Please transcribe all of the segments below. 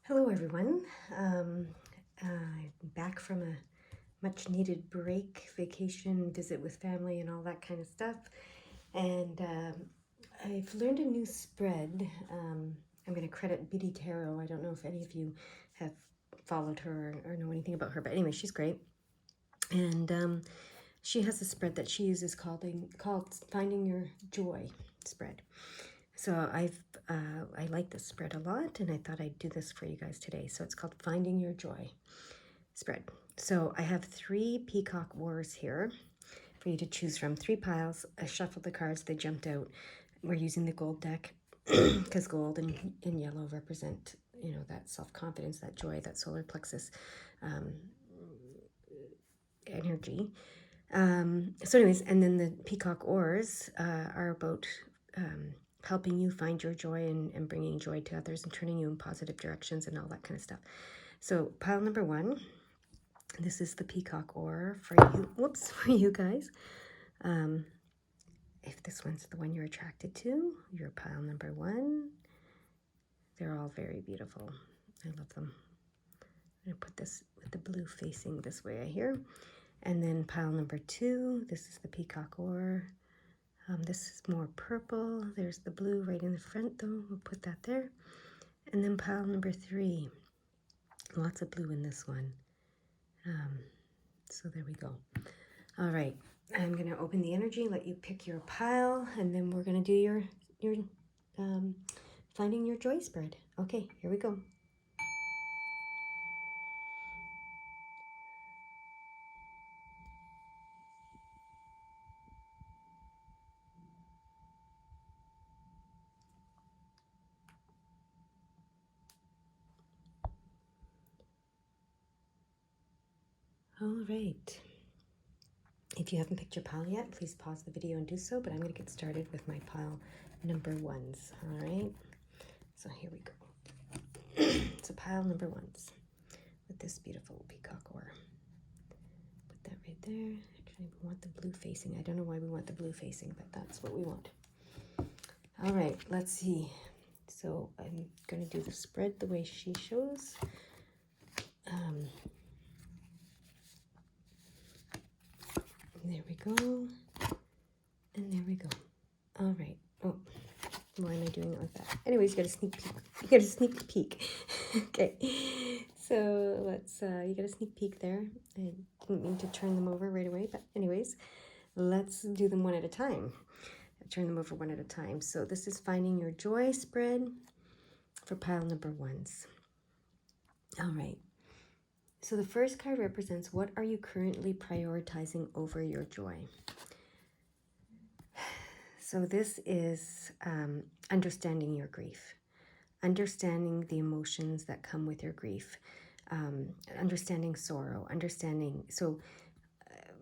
Hello, everyone. I'm back from a much needed break, vacation, visit with family, and all that kind of stuff. And I've learned a new spread. I'm going to credit Biddy Tarot. I don't know if any of you have followed her or know anything about her, but anyway, she's great. And she has a spread that she uses called Finding Your Joy spread. So I like this spread a lot, and I thought I'd do this for you guys today. So it's called Finding Your Joy spread. So I have 3 peacock wars here for you to choose from. 3 piles. I shuffled the cards. They jumped out. We're using the gold deck because gold and yellow represent, that self-confidence, that joy, that solar plexus energy. So anyways, and then the peacock oars are about helping you find your joy and bringing joy to others and turning you in positive directions and all that kind of stuff. So pile number 1, this is the peacock oar for you. Whoops, for you guys. If this one's the one you're attracted to, your pile number 1. They're all very beautiful. I love them. I'm going to put this with the blue facing this way here. And then pile number 2, this is the peacock oar. This is more purple. There's the blue right in the front though. We'll put that there. And then pile number 3. Lots of blue in this one. So there we go. All right. I'm going to open the energy, let you pick your pile, and then we're going to do your Finding Your Joy spread. Okay, here we go. All right. If you haven't picked your pile yet, please pause the video and do so, but I'm going to get started with my pile number 1s. All right. So here we go. So pile number 1s with this beautiful peacock oar. Put that right there. Actually, we want the blue facing. I don't know why we want the blue facing, but that's what we want. All right, let's see. So I'm going to do the spread the way she shows. There we go. And there we go. All right. Oh, why am I doing it like that? Anyways, you got a sneak peek. You got a sneak peek. Okay. So let's, you got a sneak peek there. I didn't mean to turn them over right away, but anyways, let's do them one at a time. Turn them over one at a time. So this is Finding Your Joy spread for pile number 1s. All right. So the first card represents what are you currently prioritizing over your joy? So this is understanding your grief, understanding the emotions that come with your grief, understanding sorrow, understanding. So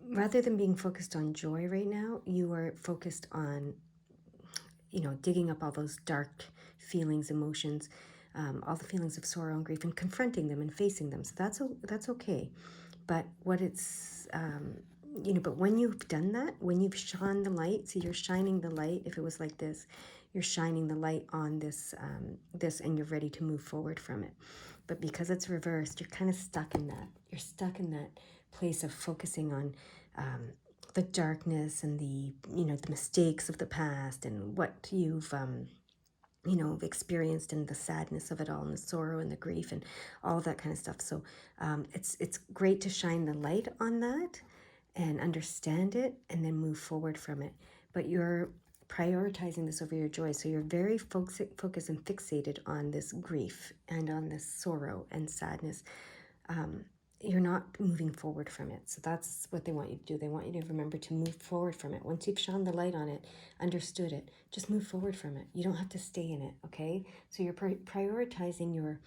rather than being focused on joy right now, you are focused on, digging up all those dark feelings, emotions, all the feelings of sorrow and grief, and confronting them and facing them. So that's okay. But what it's, but when you've done that, when you've shone the light, so you're shining the light. If it was like this, you're shining the light on this, and you're ready to move forward from it. But because it's reversed, you're kind of stuck in that. You're stuck in that place of focusing on the darkness and the mistakes of the past and what you've experienced and the sadness of it all and the sorrow and the grief and all of that kind of stuff. So it's great to shine the light on that and understand it and then move forward from it. But you're prioritizing this over your joy. So you're very focused and fixated on this grief and on this sorrow and sadness. You're not moving forward from it. So that's what they want you to do. They want you to remember to move forward from it. Once you've shone the light on it, understood it, just move forward from it. You don't have to stay in it, okay? So you're prioritizing your,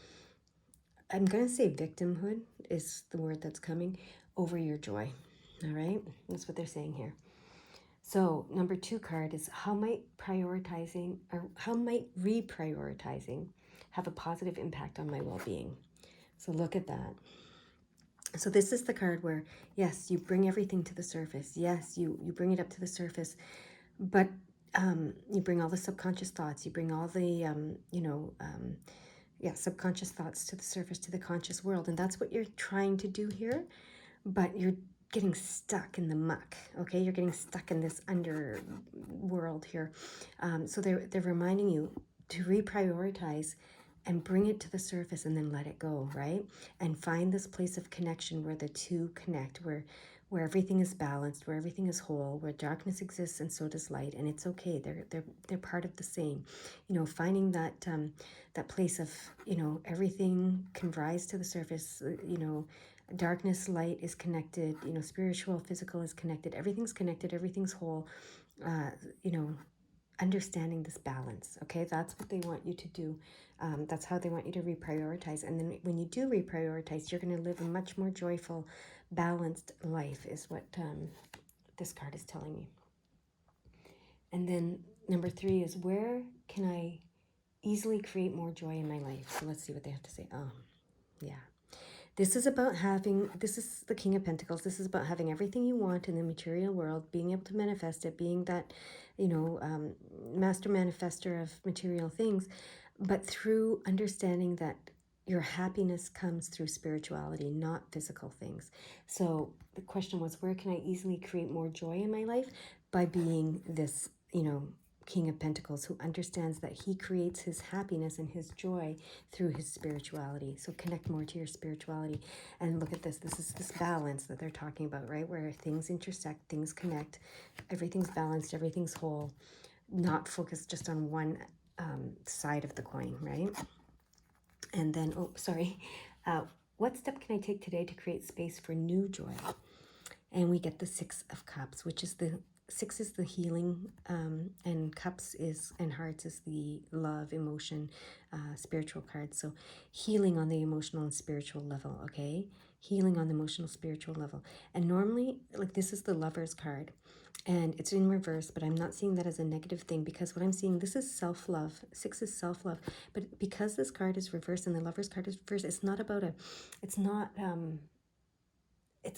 I'm going to say victimhood is the word that's coming, over your joy, all right? That's what they're saying here. So number 2 card is how might reprioritizing have a positive impact on my well-being? So look at that. So this is the card where, yes, you bring everything to the surface. Yes, you bring it up to the surface, but you bring all the subconscious thoughts. You bring all the, subconscious thoughts to the surface, to the conscious world. And that's what you're trying to do here, but you're getting stuck in the muck, okay? You're getting stuck in this underworld here. So they're reminding you to reprioritize and bring it to the surface and then let it go, right? And find this place of connection where the two connect, where everything is balanced, where everything is whole, where darkness exists and so does light, and it's okay. They're part of the same. Finding that place of, everything can rise to the surface. Darkness, light is connected. Spiritual, physical is connected. Everything's connected. Everything's whole. Uh, you know, Understanding this balance, okay? That's what they want you to do. That's how they want you to reprioritize. And then when you do reprioritize, you're going to live a much more joyful, balanced life, is what this card is telling me. And then number 3 is, where can I easily create more joy in my life? So let's see what they have to say. Yeah. This is the King of Pentacles. This is about having everything you want in the material world, being able to manifest it, being that, master manifester of material things, but through understanding that your happiness comes through spirituality, not physical things. So the question was, where can I easily create more joy in my life? By being this, King of Pentacles, who understands that he creates his happiness and his joy through his spirituality. So connect more to your spirituality. And look at this. This is this balance that they're talking about, right? Where things intersect, things connect, everything's balanced, everything's whole, not focused just on one side of the coin, right? And then, what step can I take today to create space for new joy? And we get the 6 of Cups, which is the 6 is the healing, and Cups and Hearts is the love, emotion, spiritual card. So healing on the emotional and spiritual level, okay? Healing on the emotional, spiritual level. And normally, like, this is the Lover's card, and it's in reverse, but I'm not seeing that as a negative thing, because what I'm seeing, this is self-love. 6 is self-love, but because this card is reversed and the Lover's card is reversed, it's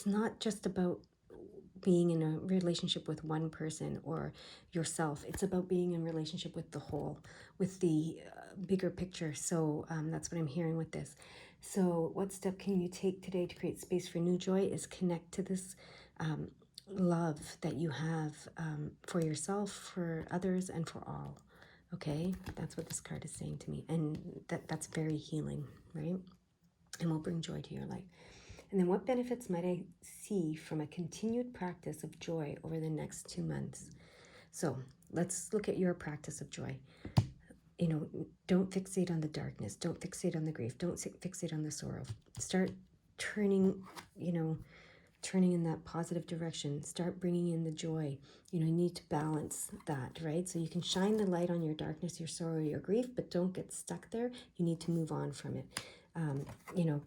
not just about being in a relationship with one person or yourself. It's about being in relationship with the whole, with the bigger picture. So that's what I'm hearing with this. So what step can you take today to create space for new joy is connect to this love that you have for yourself, for others, and for all. Okay, that's what this card is saying to me, and that's very healing, right? And will bring joy to your life. And then what benefits might I see from a continued practice of joy over the next 2 months? So let's look at your practice of joy. Don't fixate on the darkness. Don't fixate on the grief. Don't fixate on the sorrow. Start turning in that positive direction. Start bringing in the joy. You need to balance that, right? So you can shine the light on your darkness, your sorrow, your grief, but don't get stuck there. You need to move on from it.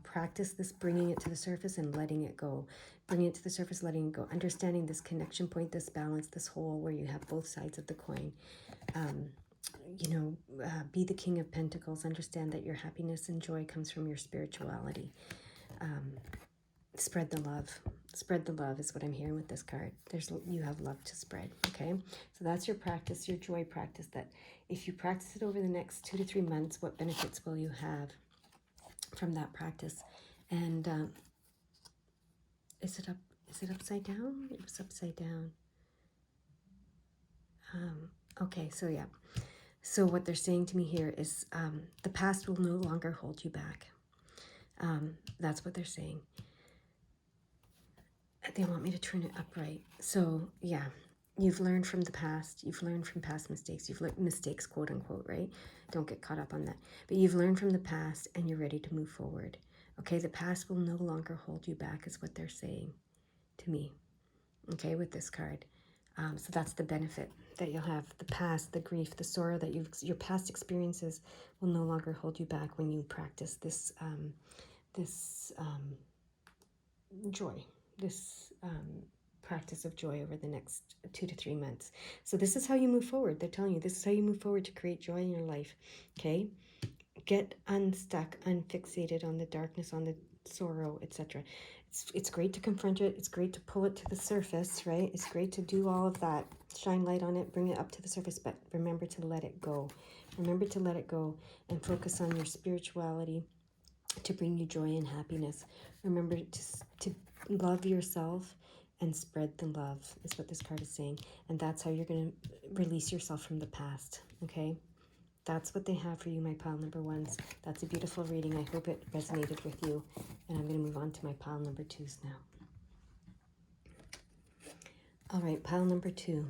Practice this, bringing it to the surface and letting it go. Bringing it to the surface, letting it go. Understanding this connection point, this balance, this whole where you have both sides of the coin. Be the King of Pentacles. Understand that your happiness and joy comes from your spirituality. Spread the love. Spread the love is what I'm hearing with this card. You have love to spread, okay? So that's your practice, your joy practice, that if you practice it over the next 2 to 3 months, what benefits will you have from that practice? And is it upside down? It was upside down. Okay, so yeah. So what they're saying to me here is the past will no longer hold you back. That's what they're saying. They want me to turn it upright. So yeah, you've learned from the past. You've learned from past mistakes. You've learned mistakes, quote unquote, right? Don't get caught up on that. But you've learned from the past and you're ready to move forward. Okay, the past will no longer hold you back is what they're saying to me. Okay, with this card. So that's the benefit that you'll have. The past, the grief, the sorrow that your past experiences will no longer hold you back when you practice this joy, this practice of joy over the next 2 to 3 months. So this is how you move forward. They're telling you this is how you move forward to create joy in your life. Okay, get unstuck, unfixated on the darkness, on the sorrow, etc. It's great to confront it. It's great to pull it to the surface, right? It's great to do all of that shine light on it, bring it up to the surface, but remember to let it go. Remember to let it go and focus on your spirituality to bring you joy and happiness. Remember to love yourself and spread the love is what this card is saying. And that's how you're going to release yourself from the past, okay? That's what they have for you, my pile number ones. That's a beautiful reading. I hope it resonated with you. And I'm going to move on to my pile number twos now. All right, pile number two.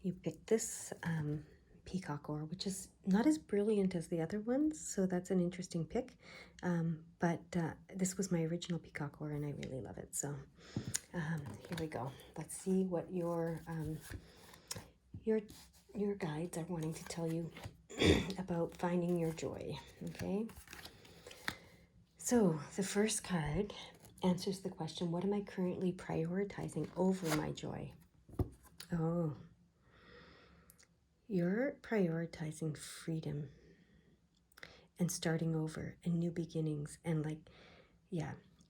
You picked this peacock ore, which is not as brilliant as the other ones, so that's an interesting pick. But this was my original peacock ore, and I really love it. So here we go. Let's see what your guides are wanting to tell you about finding your joy. Okay. So the first card answers the question, what am I currently prioritizing over my joy? Oh, you're prioritizing freedom and starting over and new beginnings and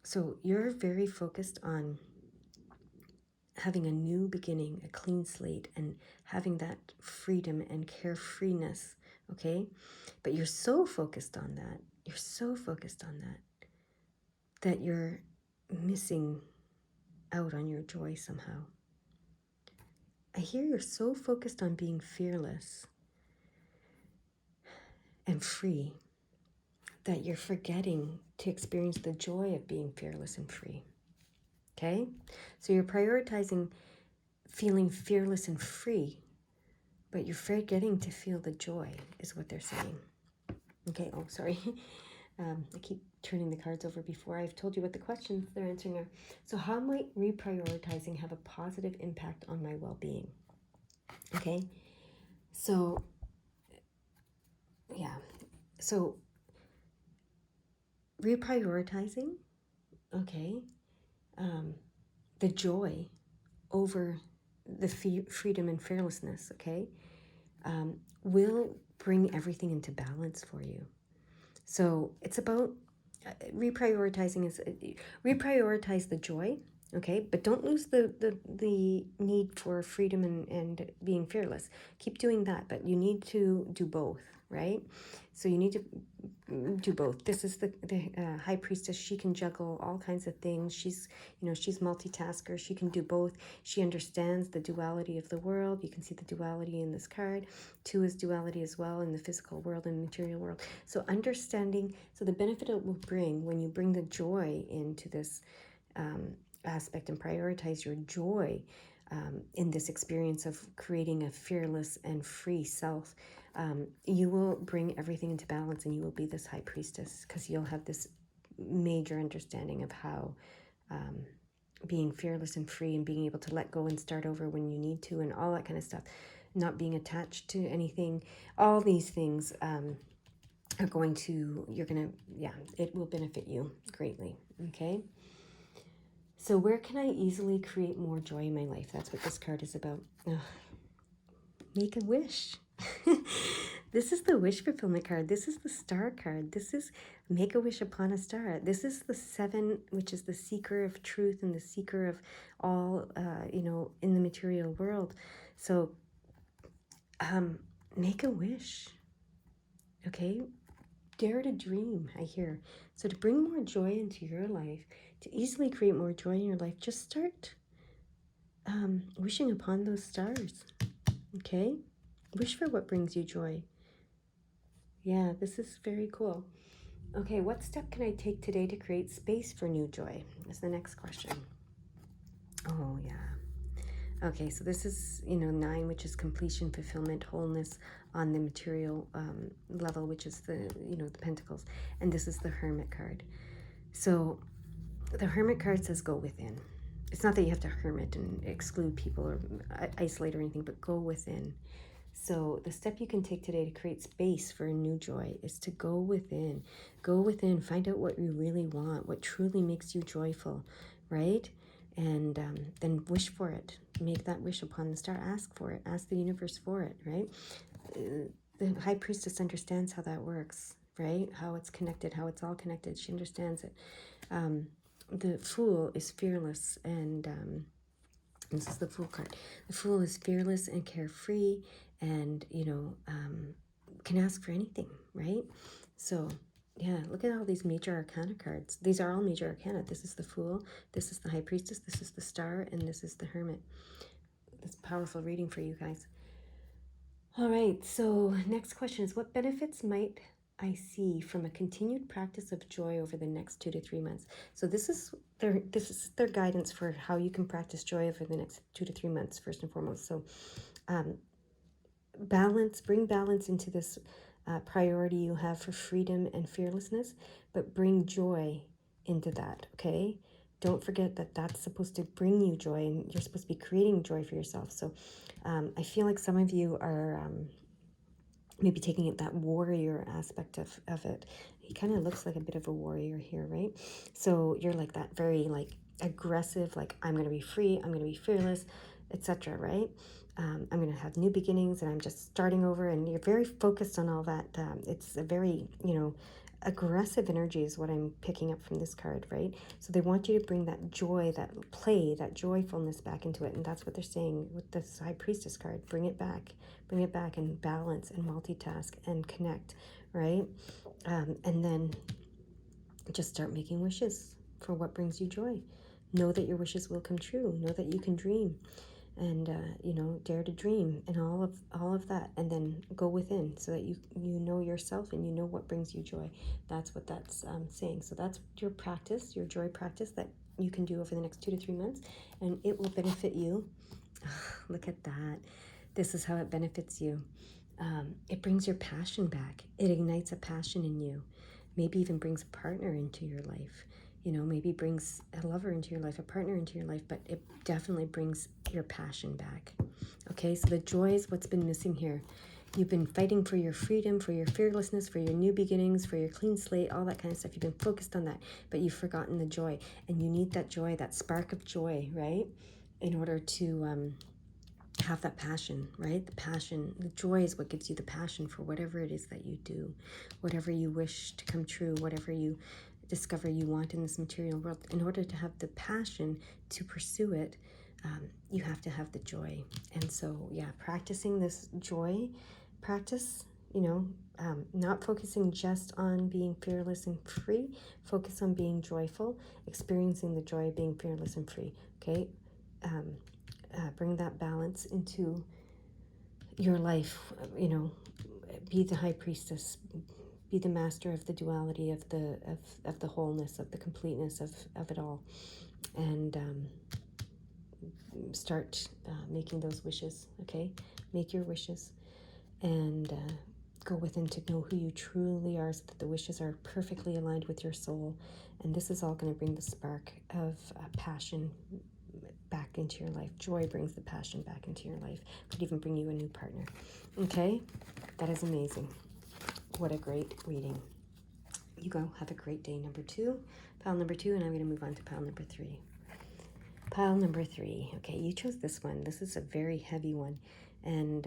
so you're very focused on having a new beginning, a clean slate, and having that freedom and carefreeness, okay? But you're so focused on that, that you're missing out on your joy somehow. I hear you're so focused on being fearless and free that you're forgetting to experience the joy of being fearless and free. Okay? So you're prioritizing feeling fearless and free, but you're forgetting to feel the joy, is what they're saying. Okay, oh, sorry. I keep turning the cards over before I've told you what the questions they're answering are. So how might reprioritizing have a positive impact on my well-being? Okay, so, yeah. So reprioritizing, okay, the joy over the freedom and fearlessness, okay, will bring everything into balance for you. So it's about reprioritizing reprioritize the joy, okay, but don't lose the need for freedom and being fearless. Keep doing that, but you need to do both, right? So you need to do both. This is the high priestess. She can juggle all kinds of things. She's multitasker. She can do both. She understands the duality of the world. You can see the duality in this card. Two is duality as well in the physical world and material world. So understanding, so the benefit it will bring when you bring the joy into this aspect and prioritize your joy in this experience of creating a fearless and free self, you will bring everything into balance and you will be this high priestess because you'll have this major understanding of how being fearless and free and being able to let go and start over when you need to and all that kind of stuff, not being attached to anything, all these things are going to, it will benefit you greatly, okay? So where can I easily create more joy in my life? That's what this card is about. Ugh. Make a wish. This is the wish fulfillment card. This is the star card. This is make a wish upon a star. This is the 7, which is the seeker of truth and the seeker of all, in the material world. So make a wish, okay? Dare to dream, I hear. So to bring more joy into your life, to easily create more joy in your life, just start wishing upon those stars, okay? Wish for what brings you joy. Yeah, this is very cool. Okay, what step can I take today to create space for new joy? Is the next question. Oh, yeah. Okay, so this is, 9, which is completion, fulfillment, wholeness on the material level, which is the pentacles. And this is the hermit card. So the hermit card says go within. It's not that you have to hermit and exclude people or isolate or anything, but go within. So the step you can take today to create space for a new joy is to go within. Go within, find out what you really want, what truly makes you joyful, right? And then wish for it. Make that wish upon the star. Ask for it. Ask the universe for it, right? The high priestess understands how that works, right? How it's connected, how it's all connected. She understands it. The fool is fearless and This is the Fool card. The Fool is fearless and carefree and, can ask for anything, right? So, yeah, look at all these major arcana cards. These are all major arcana. This is the Fool, this is the High Priestess, this is the Star, and this is the Hermit. It's a powerful reading for you guys. All right, so next question is, what benefits might I see from a continued practice of joy over the next 2 to 3 months? So this is their guidance for how you can practice joy over the next 2 to 3 months, first and foremost. So bring balance into this priority you have for freedom and fearlessness, but bring joy into that, okay? Don't forget that that's supposed to bring you joy, and you're supposed to be creating joy for yourself. So I feel like some of you are maybe taking it that warrior aspect of it. He kind of looks like a bit of a warrior here, right? So you're like that very like aggressive, like I'm going to be free, I'm going to be fearless, etc., right? I'm going to have new beginnings and I'm just starting over, and you're very focused on all that. It's a very, aggressive energy is what I'm picking up from this card, right? So they want you to bring that joy, that play, that joyfulness back into it. And that's what they're saying with this High Priestess card. Bring it back and balance and multitask and connect, right? And then just start making wishes for what brings you joy. Know that your wishes will come true. Know that you can dream, and dare to dream, and all of that, and then go within so that you know yourself and you know what brings you joy. That's what that's saying. So that's your practice, your joy practice that you can do over the next 2 to 3 months, and it will benefit you. Look at that. This is how it benefits you. It brings your passion back. It ignites a passion in you. Maybe even brings a partner into your life. Maybe brings a lover into your life, a partner into your life, but it definitely brings your passion back. Okay, so the joy is what's been missing here. You've been fighting for your freedom, for your fearlessness, for your new beginnings, for your clean slate, all that kind of stuff. You've been focused on that, but you've forgotten the joy. And you need that joy, that spark of joy, right? In order to have that passion, right? The passion, the joy is what gives you the passion for whatever it is that you do, whatever you wish to come true, whatever you discover you want in this material world. In order to have the passion to pursue it, you have to have the joy. And so, yeah, practicing this joy practice, not focusing just on being fearless and free, focus on being joyful, experiencing the joy of being fearless and free, okay? Bring that balance into your life, be the High Priestess, be the master of the duality, of the wholeness, of the completeness of it all, and start making those wishes, okay? Make your wishes, and go within to know who you truly are, so that the wishes are perfectly aligned with your soul. And this is all going to bring the spark of passion back into your life. Joy brings the passion back into your life. Could even bring you a new partner. Okay? That is amazing. What a great reading. You go. Have a great day. Number 2. Pile number 2, and I'm going to move on to pile number 3. Pile number 3. Okay, you chose this one. This is a very heavy one, and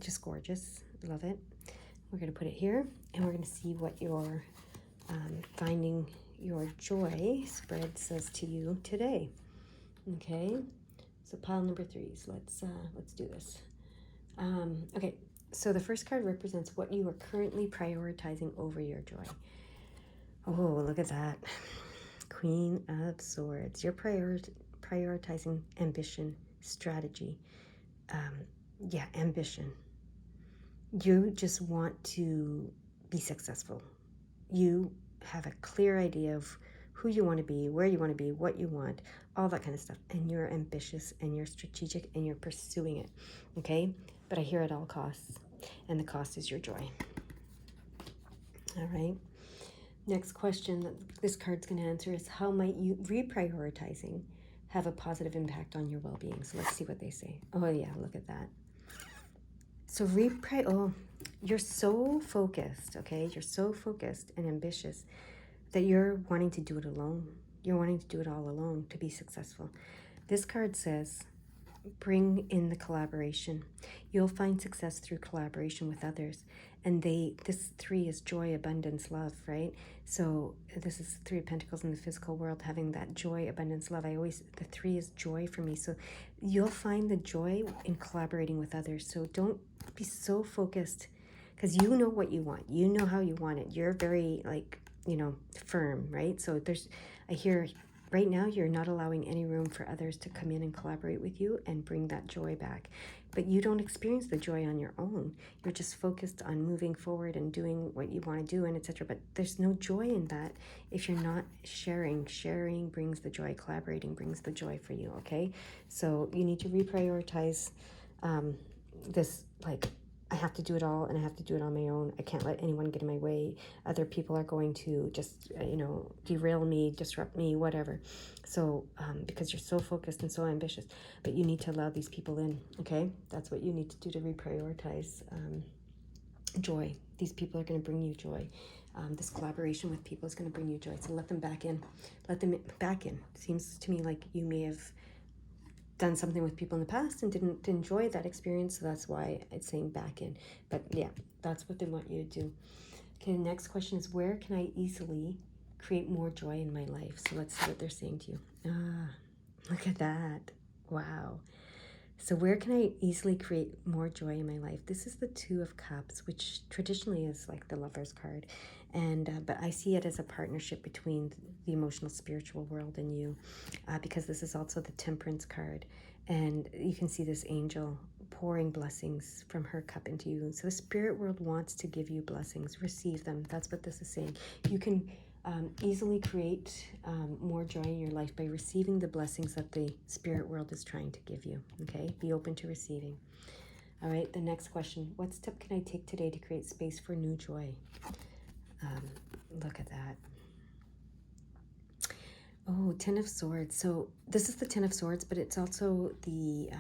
just gorgeous. Love it. We're going to put it here, and we're going to see what your finding your joy spread says to you today. Okay, so pile number 3. So let's do this. Okay, so the first card represents what you are currently prioritizing over your joy. Oh, look at that. Queen of Swords. You're prioritizing ambition, strategy. Ambition. You just want to be successful. You have a clear idea of who you want to be, where you want to be, what you want, all that kind of stuff. And you're ambitious and you're strategic and you're pursuing it, okay? But I hear at all costs, and the cost is your joy. All right. Next question that this card's going to answer is, how might you reprioritizing have a positive impact on your well-being? So let's see what they say. Oh, yeah, look at that. So you're so focused, okay? You're so focused and ambitious that you're wanting to do it alone. You're wanting to do it all alone to be successful. This card says, bring in the collaboration. You'll find success through collaboration with others. And this 3 is joy, abundance, love, right? So this is 3 of Pentacles in the physical world, having that joy, abundance, love. The 3 is joy for me. So you'll find the joy in collaborating with others. So don't be so focused, because you know what you want. You know how you want it. You're very, like, firm, right? So I hear right now you're not allowing any room for others to come in and collaborate with you and bring that joy back. But you don't experience the joy on your own. You're just focused on moving forward and doing what you want to do, and etc. But there's no joy in that if you're not sharing. Sharing brings the joy. Collaborating brings the joy for you, okay? So you need to reprioritize this, like, I have to do it all and I have to do it on my own. I can't let anyone get in my way. Other people are going to just, derail me, disrupt me, whatever. So, because you're so focused and so ambitious, but you need to allow these people in, okay? That's what you need to do to reprioritize joy. These people are going to bring you joy. This collaboration with people is going to bring you joy. So let them back in. Let them back in. Seems to me like you may have done something with people in the past and didn't enjoy that experience, so that's why it's saying back in. But yeah, that's what they want you to do. Okay, the next question is, where can I easily create more joy in my life? So let's see what they're saying to you. Look at that. Wow. So where can I easily create more joy in my life? This is the 2 of Cups, which traditionally is like the Lover's card. And but I see it as a partnership between the emotional spiritual world and you, because this is also the Temperance card. And you can see this angel pouring blessings from her cup into you. So the spirit world wants to give you blessings. Receive them. That's what this is saying. You can easily create more joy in your life by receiving the blessings that the spirit world is trying to give you. Okay, be open to receiving. All right, the next question: what step can I take today to create space for new joy? Look at that. Oh, 10 of Swords. So this is the 10 of Swords, but it's also the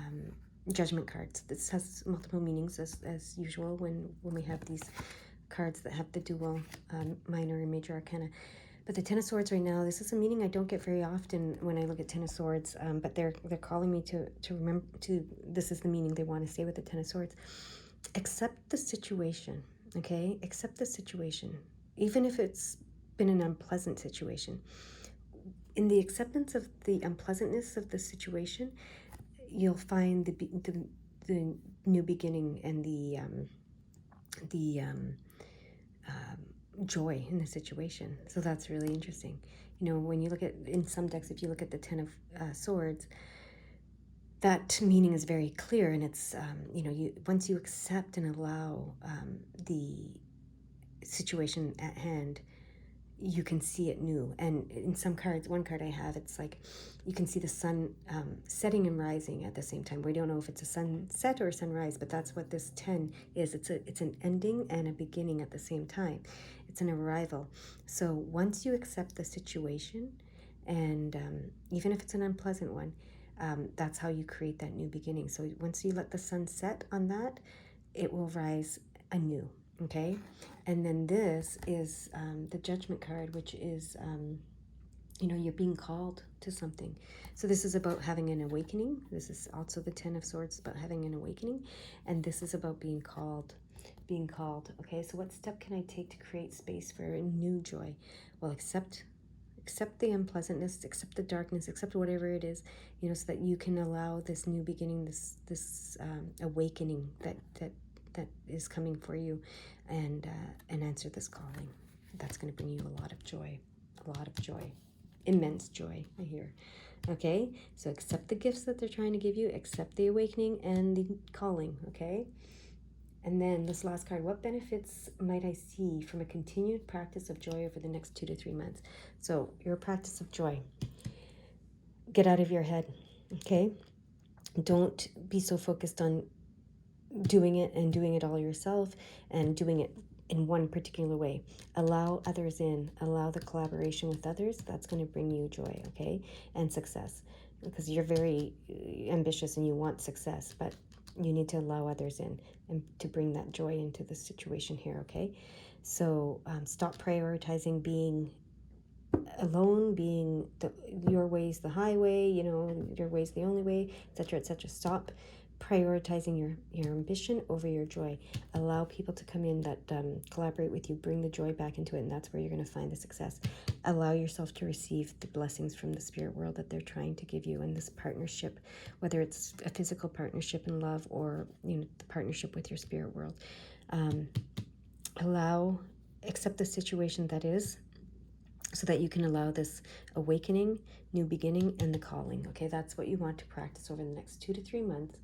Judgment cards. This has multiple meanings as usual when we have these cards that have the dual minor and major arcana. But the 10 of Swords right now, this is a meaning I don't get very often when I look at 10 of Swords, but they're calling me to remember, this is the meaning they want to say with the 10 of Swords. Accept the situation, okay? Accept the situation, even if it's been an unpleasant situation. In the acceptance of the unpleasantness of the situation, you'll find the new beginning and the joy in the situation. So that's really interesting. When you look at, in some decks, if you look at the 10 of Swords, that meaning is very clear, and it's once you accept and allow the situation at hand, you can see it new. And in some cards, one card I have, it's like you can see the sun setting and rising at the same time. We don't know if it's a sunset or a sunrise, but that's what this 10 is. It's an ending and a beginning at the same time. It's an arrival. So once you accept the situation, and even if it's an unpleasant one, that's how you create that new beginning. So once you let the sun set on that, it will rise anew. Okay, and then this is the Judgment card, which is, you're being called to something. So this is about having an awakening. This is also the 10 of Swords, about having an awakening. And this is about being called. Okay, so what step can I take to create space for a new joy? Well, accept the unpleasantness, accept the darkness, accept whatever it is, so that you can allow this new beginning, this awakening that is coming for you, and answer this calling. That's going to bring you a lot of joy, immense joy, I hear. Okay, so accept the gifts that they're trying to give you, accept the awakening and the calling. Okay, and then this last card: what benefits might I see from a continued practice of joy over the next 2 to 3 months? So your practice of joy, get out of your head. Okay, don't be so focused on doing it all yourself and doing it in one particular way. Allow others in, allow the collaboration with others. That's going to bring you joy, okay, and success, because you're very ambitious and you want success, but you need to allow others in and to bring that joy into the situation here. Okay, so stop prioritizing being alone, being your way's the highway, your way's the only way, etc., etc. Stop prioritizing your ambition over your joy. Allow people to come in that collaborate with you, bring the joy back into it, and that's where you're going to find the success. Allow yourself to receive the blessings from the spirit world that they're trying to give you in this partnership, whether it's a physical partnership in love or the partnership with your spirit world. Accept the situation that is, so that you can allow this awakening, new beginning, and the calling. Okay, that's what you want to practice over the next 2 to 3 months.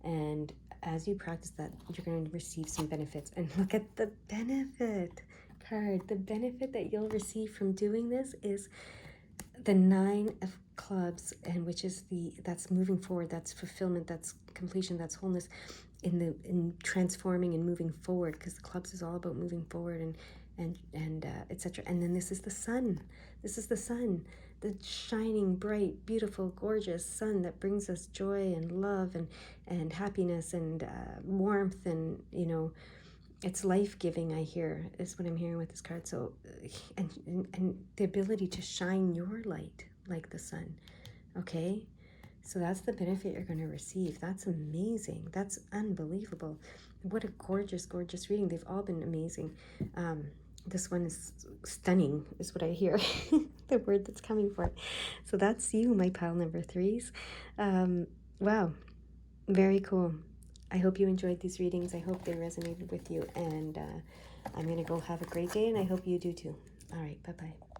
And as you practice that, you're going to receive some benefits. And look at the benefit card. The benefit that you'll receive from doing this is the 9 of clubs, and which is that's moving forward, that's fulfillment, that's completion, that's wholeness in transforming and moving forward, because the clubs is all about moving forward and etc. And then this is the sun. This is the sun, the shining, bright, beautiful, gorgeous sun that brings us joy and love and happiness and warmth, and it's life-giving, I hear, is what I'm hearing with this card. So and the ability to shine your light like the sun. Okay, so that's the benefit you're going to receive. That's amazing. That's unbelievable. What a gorgeous, gorgeous reading. They've all been amazing. This one is stunning, is what I hear. The word that's coming for it. So that's you, my pile number 3s. Wow, very cool. I hope you enjoyed these readings. I hope they resonated with you. And I'm going to go have a great day, and I hope you do too. All right, bye-bye.